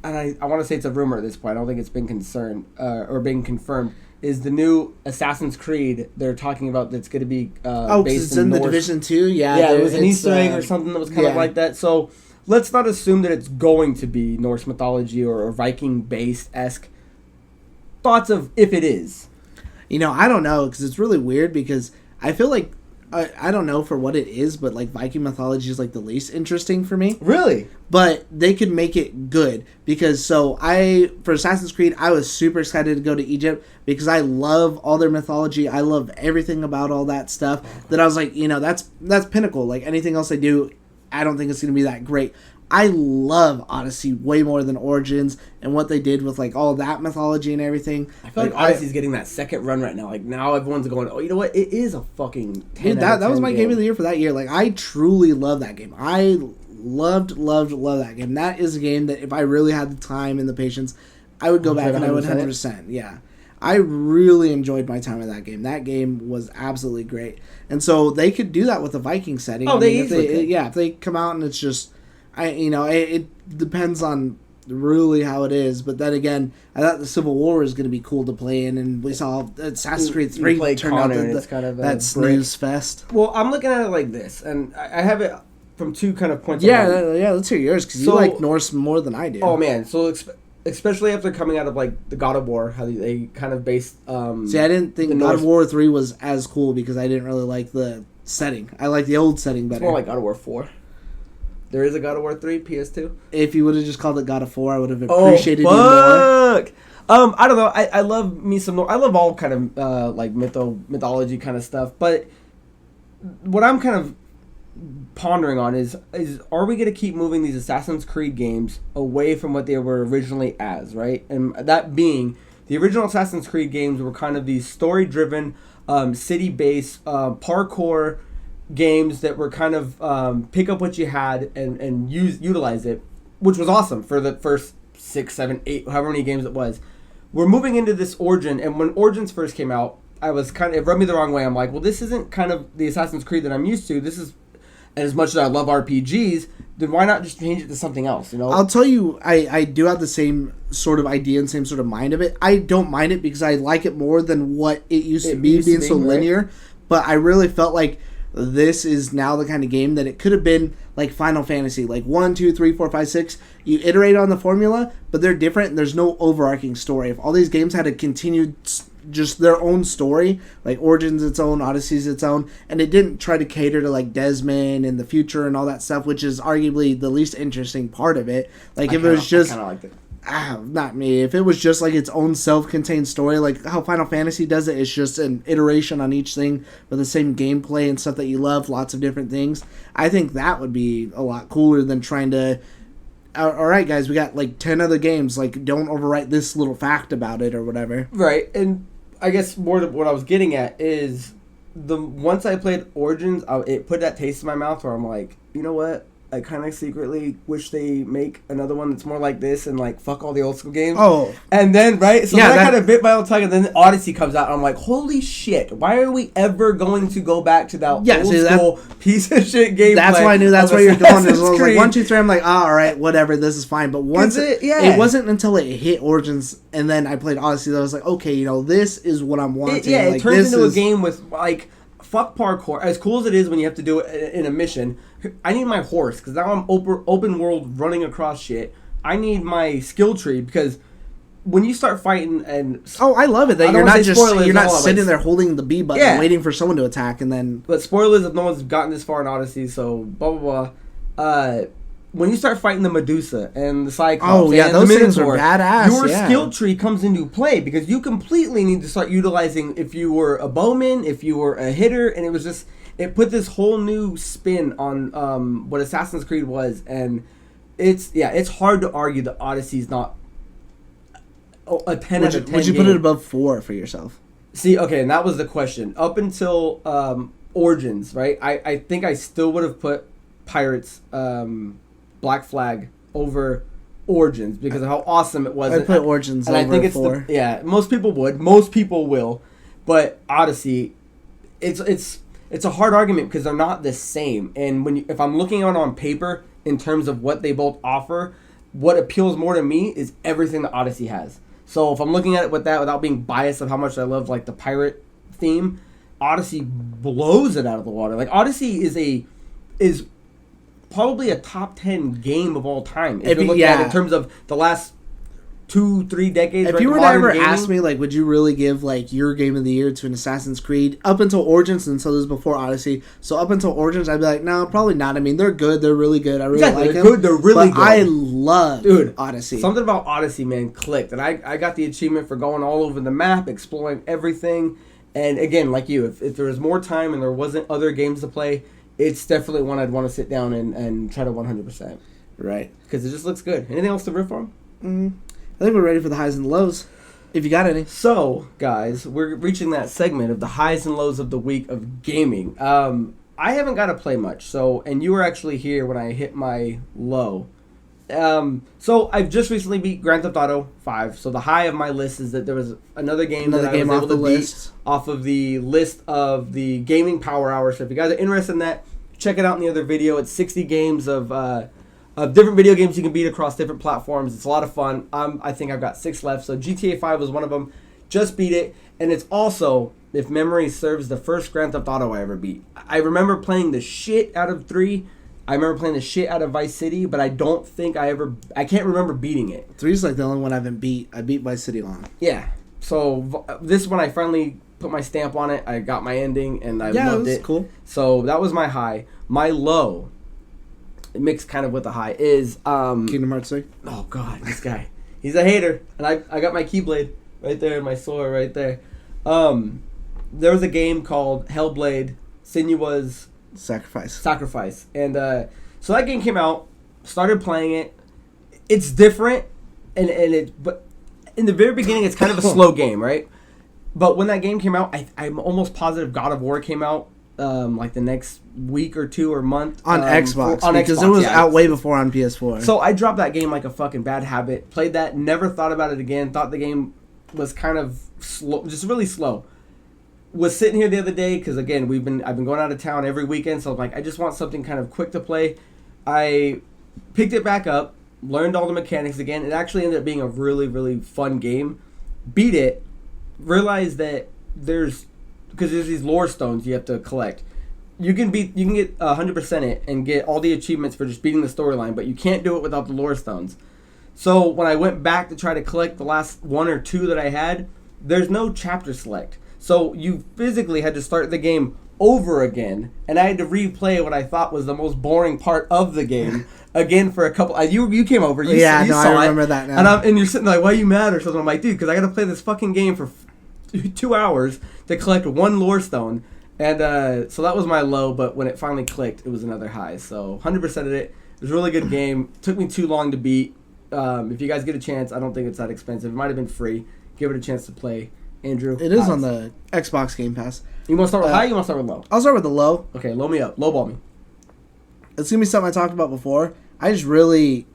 And I want to say it's a rumor at this point. I don't think it's been being confirmed. Is the new Assassin's Creed they're talking about that's going to be based it's in the Division 2? Yeah, it was an Easter egg or something that was kind of like that. So let's not assume that it's going to be Norse mythology or Viking-based-esque. Thoughts of if it is? I don't know, because it's really weird, because I feel like I don't know for what it is, but like Viking mythology is like the least interesting for me. Really? But they could make it good, because for Assassin's Creed, I was super excited to go to Egypt because I love all their mythology. I love everything about all that stuff. That I was like, that's pinnacle. Like, anything else they do, I don't think it's going to be that great. I love Odyssey way more than Origins and what they did with like all that mythology and everything. I feel like Odyssey's getting that second run right now. Like, now everyone's going, you know what? It is a fucking 10 dude, that was my game of the year for that year. Like, I truly love that game. I loved that game. That is a game that if I really had the time and the patience, I would go back and I would 100%. Yeah. I really enjoyed my time in that game. That game was absolutely great. And so they could do that with a Viking setting. If they come out and it's just... it depends on really how it is. But then again, I thought the Civil War was going to be cool to play in, and we saw Assassin's Creed 3 turned out that snooze fest. Well, I'm looking at it like this, and I have it from two kind of points. Yeah, let's hear yours, because you like Norse more than I do. Oh, man. So, especially after coming out of, like, the God of War, how they kind of based... See, I didn't think God of War 3 was as cool, because I didn't really like the setting. I like the old setting better. It's more like God of War 4. There is a God of War 3, PS2. If you would have just called it God of War, I would have appreciated you more. I don't know. I love me some Norse. I love all kind of, like, mythology kind of stuff, but what I'm kind of pondering on is are we going to keep moving these Assassin's Creed games away from what they were originally as, right? And that being, the original Assassin's Creed games were kind of these story-driven, city-based, parkour games that were kind of pick up what you had and utilize it, which was awesome for the first 6, 7, 8, however many games it was. We're moving into this Origin, and when Origins first came out, it rubbed me the wrong way. I'm like, well, this isn't kind of the Assassin's Creed that I'm used to. This is, as much as I love RPGs, then why not just change it to something else, you know? I'll tell you, I do have the same sort of idea and same sort of mind of it. I don't mind it because I like it more than what it used to be, being so linear. Right? But I really felt like this is now the kind of game that it could have been like Final Fantasy, like 1, 2, 3, 4, 5, 6. You iterate on the formula, but they're different, and there's no overarching story. If all these games had a continued just their own story, like Origins its own, Odyssey's its own, and it didn't try to cater to like Desmond and the future and all that stuff, which is arguably the least interesting part of it. Like if it was just, I kind of liked it. Not me. If it was just like its own self-contained story, like how Final Fantasy does it, it's just an iteration on each thing with the same gameplay and stuff that you love, lots of different things. I think that would be a lot cooler than trying to, all right, guys, we got like 10 other games, like don't overwrite this little fact about it or whatever. Right, and I guess more of what I was getting at is once I played Origins, it put that taste in my mouth where I'm like, you know what? I kind of secretly wish they make another one that's more like this and like fuck all the old school games. Oh, and then right, so yeah, then I kind of bit my own tongue, and then Odyssey comes out, and I'm like, holy shit! Why are we ever going to go back to that old school piece of shit gameplay? That's why I knew that's where you're going. I was like 1, 2, 3. I'm like, all right, whatever, this is fine. But once it wasn't until it hit Origins, and then I played Odyssey that I was like, okay, you know, this is what I'm wanting. It turns into a game with like. Fuck parkour. As cool as it is when you have to do it in a mission, I need my horse because now I'm open world running across shit. I need my skill tree because when you start fighting and I love it that you're not sitting there holding the B button waiting for someone to attack and then. But spoilers if no one's gotten this far in Odyssey, so blah blah blah. When you start fighting the Medusa and the Cyclops and those the things are badass. Your skill tree comes into play because you completely need to start utilizing if you were a bowman, if you were a hitter, and it put this whole new spin on what Assassin's Creed was, and it's hard to argue that Odyssey's not a 10 out of 10 Would you put it above 4 for yourself? See, okay, and that was the question. Up until Origins, right? I think I still would have put Pirates Black Flag over Origins because of how awesome it was. I'd put Origins over 4. Most people would. Most people will. But Odyssey, it's a hard argument because they're not the same. And if I'm looking at it on paper in terms of what they both offer, what appeals more to me is everything that Odyssey has. So if I'm looking at it with that without being biased of how much I love like the pirate theme, Odyssey blows it out of the water. Like Odyssey is probably a top 10 game of all time. If you're looking at it in terms of the last 2-3 decades. If you were to ever ask me, like, would you really give like your game of the year to an Assassin's Creed up until Origins, and so this is before Odyssey. So up until Origins, I'd be like, no, probably not. I mean, they're good. They're really good. I really like them. They're really good. I love Odyssey. Something about Odyssey, man, clicked, and I got the achievement for going all over the map, exploring everything. And again, like you, if there was more time and there wasn't other games to play, it's definitely one I'd want to sit down and try to 100%. Right. Because it just looks good. Anything else to riff on? I think we're ready for the highs and lows, if you got any. So, guys, we're reaching that segment of the highs and lows of the week of gaming. I haven't got to play much, and you were actually here when I hit my low. So, I've just recently beat Grand Theft Auto 5. So, the high of my list is that there was another game that I was able to beat off of the list of the Gaming Power Hour. So, if you guys are interested in that, check it out in the other video. It's 60 games of Different video games you can beat across different platforms. It's a lot of fun. I think I've got 6 left. So GTA 5 was one of them. Just beat it. And it's also, if memory serves, the first Grand Theft Auto I ever beat. I remember playing the shit out of 3. I remember playing the shit out of Vice City, but I don't think I can't remember beating it. 3's like the only one I haven't beat. I beat Vice City on. Yeah. So this one I finally put my stamp on it. I got my ending, and I loved it. Cool. So that was my high. My low, mixed kind of with the high, is Kingdom Hearts 3. Oh God, this guy. He's a hater, and I got my Keyblade right there, my sword right there. There was a game called Hellblade: Senua's Sacrifice, and so that game came out. Started playing it. It's different, but in the very beginning, it's kind of a slow game, right? But when that game came out, I'm almost positive God of War came out like the next week or 2 or month on Xbox, because it was out way before on PS4. So I dropped that game like a fucking bad habit. Played that, never thought about it again. Thought the game was kind of slow, just really slow. Was sitting here the other day because again I've been going out of town every weekend, so I'm like I just want something kind of quick to play. I picked it back up, learned all the mechanics again. It actually ended up being a really, really fun game. Beat it, realized that there's these lore stones you have to collect. You can get 100% it and get all the achievements for just beating the storyline, but you can't do it without the lore stones. So when I went back to try to collect the last 1 or 2 that I had, there's no chapter select. So you physically had to start the game over again, and I had to replay what I thought was the most boring part of the game again for a couple. You came over, you saw I remember that now. And you're sitting there like, why are you mad or something? I'm like, dude, because I got to play this fucking game for 2 hours to collect 1 lore stone, and so that was my low. But when it finally clicked, it was another high. So 100% of it. It was a really good game. Took me too long to beat. If you guys get a chance, I don't think it's that expensive. It might have been free. Give it a chance to play. Andrew, it is on the Xbox Game Pass. You want to start with high? Or you want to start with low? I'll start with the low. Okay, low me up. Lowball me. It's gonna be something I talked about before. I just really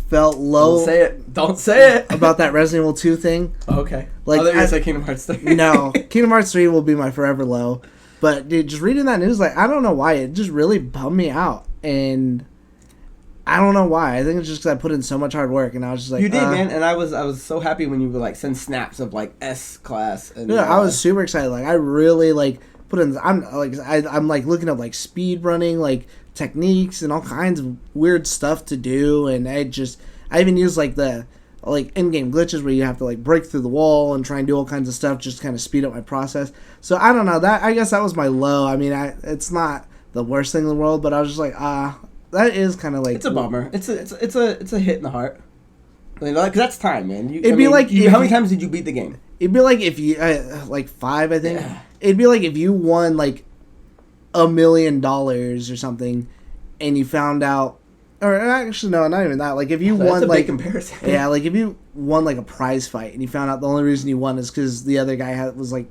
felt low. Don't say it about that Resident Evil 2 thing. Okay. Like, I thought you were gonna say Kingdom Hearts 3. No, Kingdom Hearts 3 will be my forever low. But dude, just reading that news, like I don't know why it just really bummed me out, and I don't know why. I think it's just because I put in so much hard work, and I was just like, you did, man. And I was so happy when you would like send snaps of like S class. And yeah, I was super excited. Like I really like put in. I'm like looking up like speed running like techniques and all kinds of weird stuff to do, and I even used like the in-game glitches where you have to like break through the wall and try and do all kinds of stuff just to kind of speed up my process. So I don't know, that I guess that was my low. I mean, it's not the worst thing in the world, but I was just like, that is kind of like... It's a bummer. It's a hit in the heart. You know, 'cause that's time, man. How many times did you beat the game? It'd be like if you... like 5, I think. Yeah. It'd be like if you won like $1 million or something and you found out... Or actually, no, not even that. Like if you won like... Big comparison. Yeah, like if you won like a prize fight and you found out the only reason you won is because the other guy was like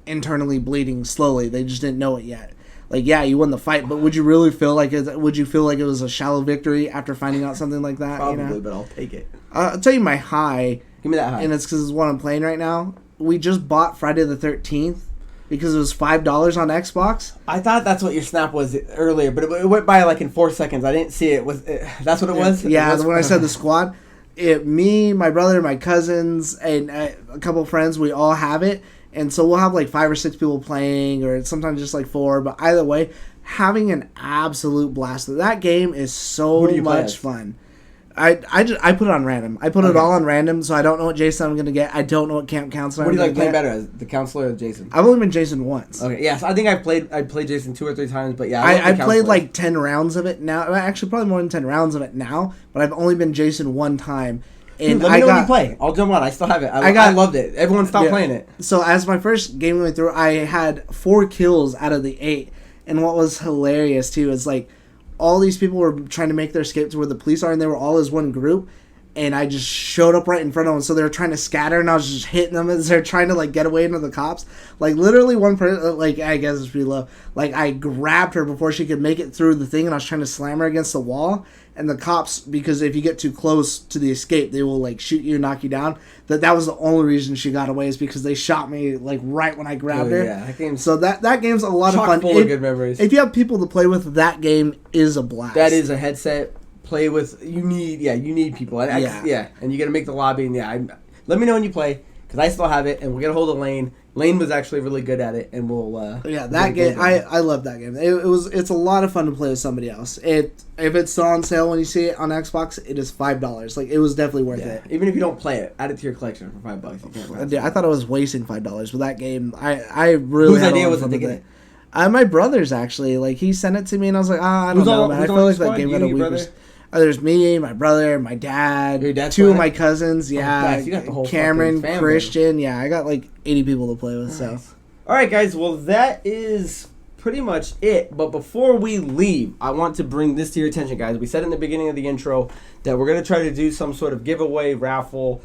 internally bleeding slowly. They just didn't know it yet. Like, yeah, you won the fight, but would you really feel like it? Would you feel like it was a shallow victory after finding out something like that? Probably, you know? But I'll take it. I'll tell you my high. Give me that high. And it's because it's what I'm playing right now. We just bought Friday the 13th because it was $5 on Xbox. I thought that's what your snap was earlier, but it went by like in 4 seconds. I didn't see it. That's what it was? Yeah, when I said the squad, me, my brother, my cousins, and a couple of friends, we all have it. And so we'll have like 5 or 6 people playing, or sometimes just like 4. But either way, having an absolute blast. That game is so much fun. I put it on random. I put it all on random, so I don't know what Jason I'm going to get. I don't know what camp counselor I'm going to get. What do you like playing better, as the counselor or Jason? I've only been Jason once. Okay, yes. I think I played Jason 2 or 3 times, but yeah. I played like 10 rounds of it now. Actually, probably more than 10 rounds of it now, but I've only been Jason 1 time. And let me know when you play. I'll jump on. I still have it. I loved it. Everyone stopped playing it. So as my first game went through, I had 4 kills out of the 8. And what was hilarious too is like all these people were trying to make their escape to where the police are, and they were all as one group. And I just showed up right in front of them, so they were trying to scatter, and I was just hitting them as they're trying to like get away into the cops. Like literally, one person, like I guess it's pretty low. Like I grabbed her before she could make it through the thing, and I was trying to slam her against the wall. And the cops, because if you get too close to the escape, they will like shoot you and knock you down. That was the only reason she got away, is because they shot me like right when I grabbed her. Yeah, that game's so that game's a lot of fun. Full of good memories. If you have people to play with, that game is a blast. That is a headset play with. You need people. And and you got to make the lobby. And let me know when you play because I still have it, and we'll get a hold of Lane. Lane was actually really good at it, and we'll. That game, I love that game. It's a lot of fun to play with somebody else. If it's still on sale when you see it on Xbox, it is $5. Like it was definitely worth it. Even if you don't play it, add it to your collection for $5. You can't. I thought I was wasting $5 with that game. I really. Whose idea was it to get it? My brother's actually, like, he sent it to me, and I was like, I don't know, man. I feel like that game got a week. There's me, my brother, my dad, two of my cousins, nice. You got the whole Cameron, family. Christian, I got like 80 people to play with. Nice. So, all right, guys. Well, that is pretty much it. But before we leave, I want to bring this to your attention, guys. We said in the beginning of the intro that we're gonna try to do some sort of giveaway, raffle,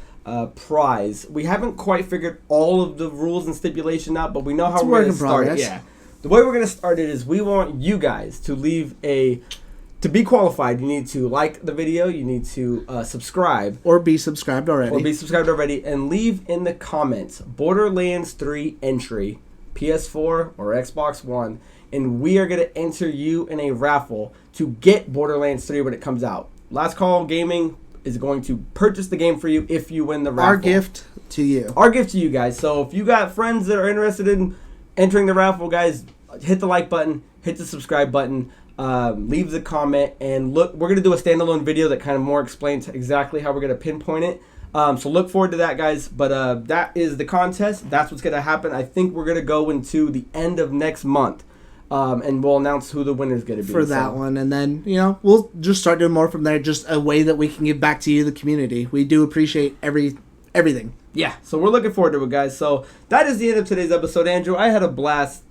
prize. We haven't quite figured all of the rules and stipulation out, but we know how we're gonna start it. Yeah. The way we're going to start it is we want you guys to leave to be qualified, you need to like the video, you need to subscribe. Or be subscribed already. And leave in the comments, Borderlands 3 entry, PS4 or Xbox One, and we are going to enter you in a raffle to get Borderlands 3 when it comes out. Last Call Gaming is going to purchase the game for you if you win the raffle. Our gift to you. Our gift to you guys. So if you got friends that are interested in entering the raffle, guys, hit the like button, hit the subscribe button, leave the comment, and look, we're going to do a standalone video that kind of more explains exactly how we're going to pinpoint it. So look forward to that, guys. But that is the contest. That's what's going to happen. I think we're going to go into the end of next month, and we'll announce who the winner is going to be. For that one, and then, we'll just start doing more from there, just a way that we can give back to you, the community. We do appreciate everything. Yeah, so we're looking forward to it, guys. So that is the end of today's episode, Andrew. I had a blast.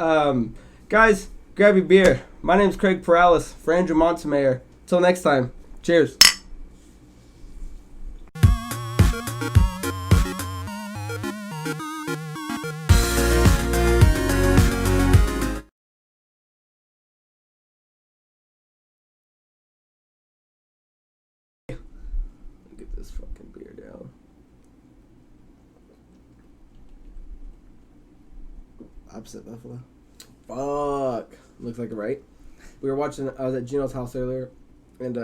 Guys, grab your beer. My name's Craig Perales for Andrew Montemayor. Till next time, cheers. Get this fucking beer down. Opposite Buffalo. Fuck. Looks like it, right? I was at Gino's house earlier, and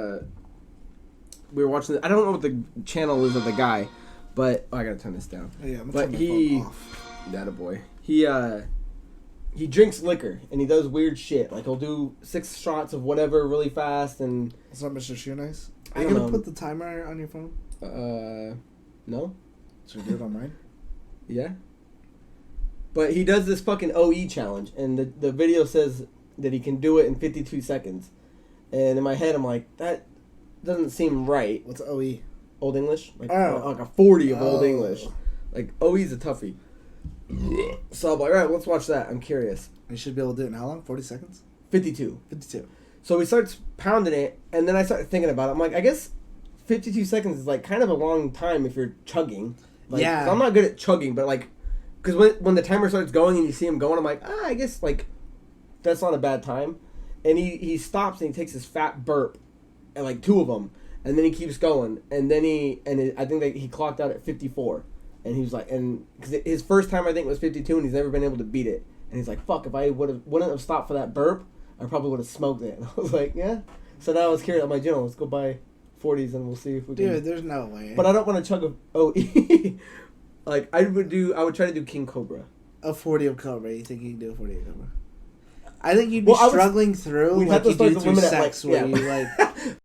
we were watching. I don't know what the channel is of the guy, but I gotta turn this down. Oh, yeah, I'm but gonna turn my phone off. That a boy. He drinks liquor and he does weird shit. Like he'll do 6 shots of whatever really fast and. It's not Mr. Shoe Nice. Are you gonna put the timer on your phone? No. Should we do it on mine? Yeah. But he does this fucking OE challenge, and the video says that he can do it in 52 seconds. And in my head, I'm like, that doesn't seem right. What's OE? Old English? Like a 40 of Old English. Like, OE's a toughie. So I'm like, all right, let's watch that. I'm curious. You should be able to do it in how long? 40 seconds? 52. 52. So he starts pounding it, and then I started thinking about it. I'm like, I guess 52 seconds is, like, kind of a long time if you're chugging. Like, yeah. 'cause I'm not good at chugging, but, like, because when the timer starts going and you see him going, I'm like, I guess, like, that's not a bad time. And he stops and he takes his fat burp, and, like, 2 of them, and then he keeps going. And then I think that he clocked out at 54. And he was like, because his first time I think was 52, and he's never been able to beat it. And he's like, fuck, if I wouldn't have stopped for that burp, I probably would have smoked it. And I was like, yeah. So now I was curious. I'm like, let's go buy 40s and we'll see if we can. Dude, there's no way. But I don't want to chug a OE. Like, I would try to do King Cobra. A 40 of Cobra. You think you can do a 40 of Cobra? I think you'd be struggling through, like you do through sex, where you, like...